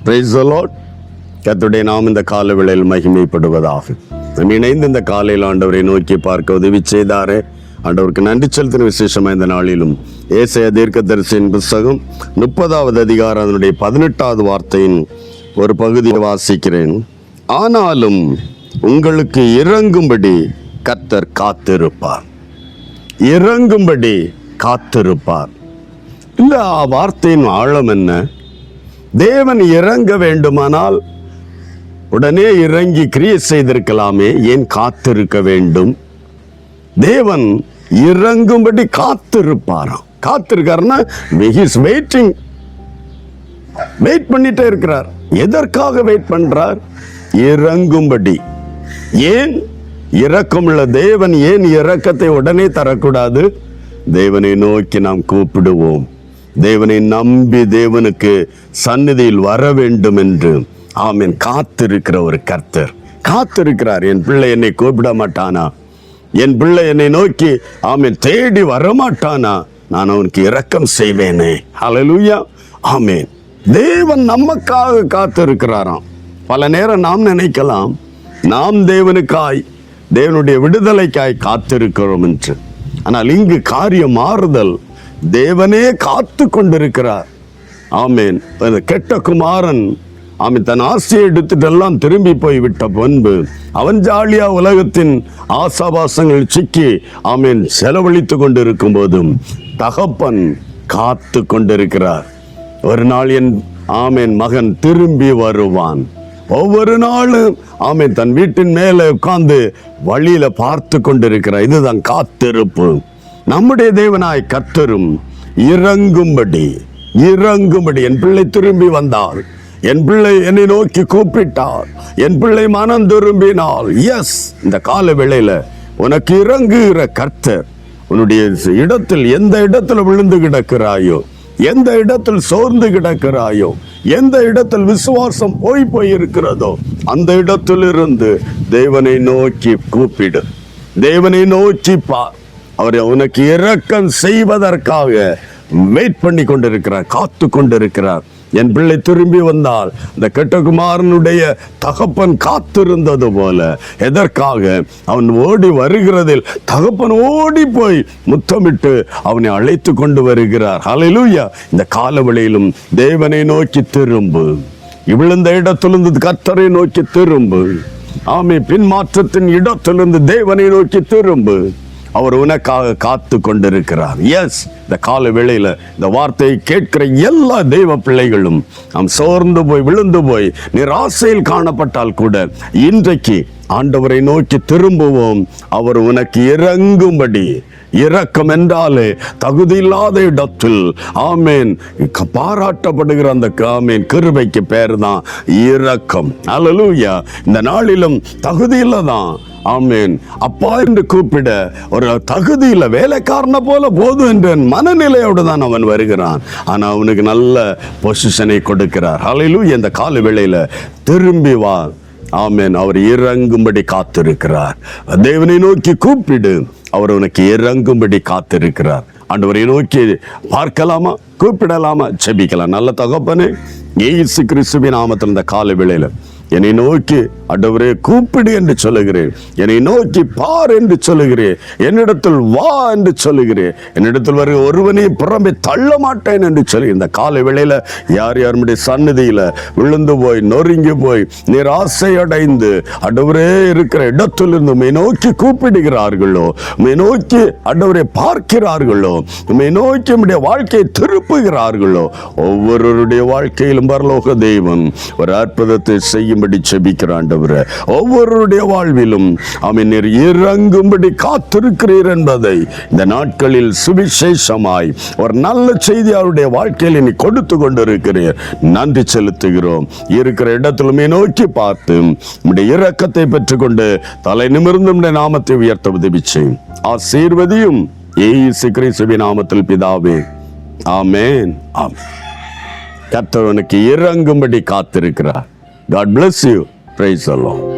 Praise the Lord. கர்த்தருடைய நாமம் இந்த கால வேளையில் மகிமைப்படுவதாக. நம்ம இணைந்து இந்த காலையில் ஆண்டவரை நோக்கி பார்க்க உதவி செய்தாரே, ஆண்டவருக்கு நன்றி செலுத்தின விசேஷமாக இந்த நாளிலும் ஏசாயா தீர்க்கதரிசியின் புத்தகம் 30வது அதிகாரம் அதனுடைய 18வது வார்த்தையின் ஒரு பகுதியை வாசிக்கிறேன். ஆனாலும் உங்களுக்கு இறங்கும்படி கர்த்தர் காத்திருப்பார். இறங்கும்படி காத்திருப்பார். இந்த வார்த்தையின் ஆழம் என்ன? தேவன் இறங்க வேண்டுமானால் உடனே இறங்கி கிரியை செய்திருக்கலாமே, ஏன் காத்திருக்க வேண்டும்? தேவன் இறங்கும்படி காத்திருப்பாராம். காத்திருக்காருன்னா வெயிட் பண்ணிட்டே இருக்கிறார். எதற்காக வெயிட் பண்றார்? இறங்கும்படி. ஏன்? இரக்கமுள்ள தேவன் ஏன் இரக்கத்தை உடனே தரக்கூடாது? தேவனை நோக்கி நாம் கூப்பிடுவோம். தேவனை நம்பி தேவனுக்கு சந்நிதியில் வர வேண்டும் என்று ஆமென் காத்திருக்கிற ஒரு கர்த்தர் காத்திருக்கிறார். என் பிள்ளை என்னை கூப்பிட மாட்டானா? என் பிள்ளை என்னை நோக்கி ஆமென் தேடி வரமாட்டானா? நான் அவனுக்கு இரக்கம் செய்வேனே. ஹல்லேலூயா, ஆமென். தேவன் நமக்காக காத்திருக்கிறாராம். பல நேரம் நாம் நினைக்கலாம் நாம் தேவனுக்காய், தேவனுடைய விடுதலைக்காய் காத்திருக்கிறோம் என்று. ஆனால் இங்கு காரியம் மாறுதல். தேவனே காத்து கொண்டிருக்கிறார். ஆமேன். கெட்ட குமாரன் ஆமீன் தன் ஆசையை எடுத்துட்டு எல்லாம் திரும்பி போய் விட்ட பண்பு அவன் ஜாலியா உலகத்தின் ஆசாபாசங்கள் சிக்கி ஆமீன் செலவழித்து கொண்டிருக்கும் போதும் தகப்பன் காத்து கொண்டிருக்கிறார். ஒரு நாள் என் ஆமீன் மகன் திரும்பி வருவான். ஒவ்வொரு நாளும் ஆமீன் தன் வீட்டின் மேலே உட்கார்ந்து வழியில பார்த்து கொண்டிருக்கிறார். இதுதான் காத்திருப்பு. நம்முடைய தேவனாய் கர்த்தரும் இறங்கும்படி. என் பிள்ளை திரும்பி வந்தால், என் பிள்ளை என்னை நோக்கி கூப்பிட்டார், என் பிள்ளை மனம் திரும்பினால், எஸ், இந்த கால வேளையில உனக்கு இறங்குகிற கர்த்தர் உன்னுடைய இடத்தில் எந்த இடத்துல விழுந்து கிடக்கிறாயோ, எந்த இடத்தில் சோர்ந்து கிடக்கிறாயோ, எந்த இடத்தில் விசுவாசம் போய் இருக்கிறதோ அந்த இடத்திலிருந்து தேவனை நோக்கி கூப்பிடு. தேவனை நோக்கி பார். அவர் உனக்கு இரக்கம் செய்வதற்காக வெயிட் பண்ணி கொண்டிருக்கிறார், காத்து கொண்டிருக்கிறார். என் பிள்ளை திரும்பி வந்தால் இந்த கெட்டகுமாரனுடைய தகப்பன் காத்திருந்தது போல, எதற்காக? அவன் ஓடி வருகிறதில் தகப்பன் ஓடி போய் முத்தமிட்டு அவனை அழைத்து கொண்டு வருகிறார். ஹல்லேலூயா. இந்த காலவெளியிலும் தேவனை நோக்கி திரும்பு. விழுந்த இடத்திலிருந்து கர்த்தரை நோக்கி திரும்பு. ஆமே, பின்மாற்றத்தின் இடத்திலிருந்து தேவனை நோக்கி திரும்பு. அவர் உனக்காக காத்து கொண்டிருக்கிறார். எஸ், இந்த கால வேளையில இந்த வார்த்தையை கேட்கிற எல்லா தெய்வ பிள்ளைகளும் நாம் சோர்ந்து போய் விழுந்து போய் நிராசையில் காணப்பட்டால் கூட இன்றைக்கு ஆண்டவரை நோக்கி திரும்புவோம். அவர் உனக்கு இறங்கும்படி. இரக்கம் என்றாலே தகுதி இல்லாத இடத்தில் ஆமேன் பாராட்டப்படுகிற அந்த ஆமேன் கிருபைக்கு பேர் தான் இரக்கம். ஹல்லேலூயா. இந்த நாளிலும் தகுதி இல்லதான் ஆமேன் அப்பா என்று கூப்பிட ஒரு தகுதியில வேலைக்காரனை போல போதும் என்ற மனநிலையோடு தான் அவன் வருகிறான். ஆனா அவனுக்கு நல்ல பொசிஷனை கொடுக்கிறார். ஹல்லேலூயா. இந்த கால வேளையில திரும்பி வா. ஆமேன். அவர் இறங்கும்படி காத்திருக்கிறார். தேவனை நோக்கி கூப்பிடு. அவர் உனக்கு இறங்கும்படி காத்திருக்கிறார். ஆண்டவரை நோக்கி பார்க்கலாமா? கூப்பிடலாமா? ஜெபிக்கலாம். நல்ல தகப்பனே, இயேசு கிறிஸ்துவின் நாமத்தில் இந்த கால வேளையில என்னை நோக்கி ஆண்டவரே கூப்பிடு என்று சொல்லுகிறேன். என்னை நோக்கி பார் என்று சொல்லுகிறேன். என்னிடத்தில் வா என்று சொல்லுகிறேன். என்னிடத்தில் வர ஒருவனை புறம்பே தள்ள மாட்டேன் என்று சொல்லி இந்த கால வேளையில யார் யாருடைய சந்நிதியில விழுந்து போய் நொறுங்கி போய் நிராசை அடைந்து ஆண்டவரே இருக்கிற இடத்திலிருந்து உம்மை நோக்கி கூப்பிடுகிறார்களோ, உம்மை நோக்கி ஆண்டவரை பார்க்கிறார்களோ, உம்மை நோக்கி உம்முடைய வாழ்க்கையை திருப்புகிறார்களோ, ஒவ்வொருவருடைய வாழ்க்கையிலும் பரலோக தெய்வம் ஒரு அற்புதத்தை செய்யும்படி ஜெபிக்கிறார். ஆண்டவரே, ஒவ்வொருடைய வாழ்விலும் ஆமென் இறங்கும்படி காத்திருக்கிறீர் என்பதை இந்த நாட்களில் சுவிசேஷமாய் ஒரு நல்ல செய்தி அவருடைய வாழ்க்கையில் நீ கொடுத்து கொண்டிருக்கிறீர். நன்றி செலுத்துகிறோம். இருக்கிற இடத்திலுமே நோக்கி பார்த்து உம்முடைய இரக்கத்தை பெற்றுக்கொண்டு தலை நிமிர்ந்து உம்முடைய நாமத்தை உயர்த்த உதவி செய்யும். ஆசீர்வதியும் இயேசு கிறிஸ்துவின் நாமத்தில் பிதாவே, ஆமென். ஆமென். கர்த்தர் உனக்கு இறங்கும்படி காத்திருக்கிறார். God bless you. Praise the Lord.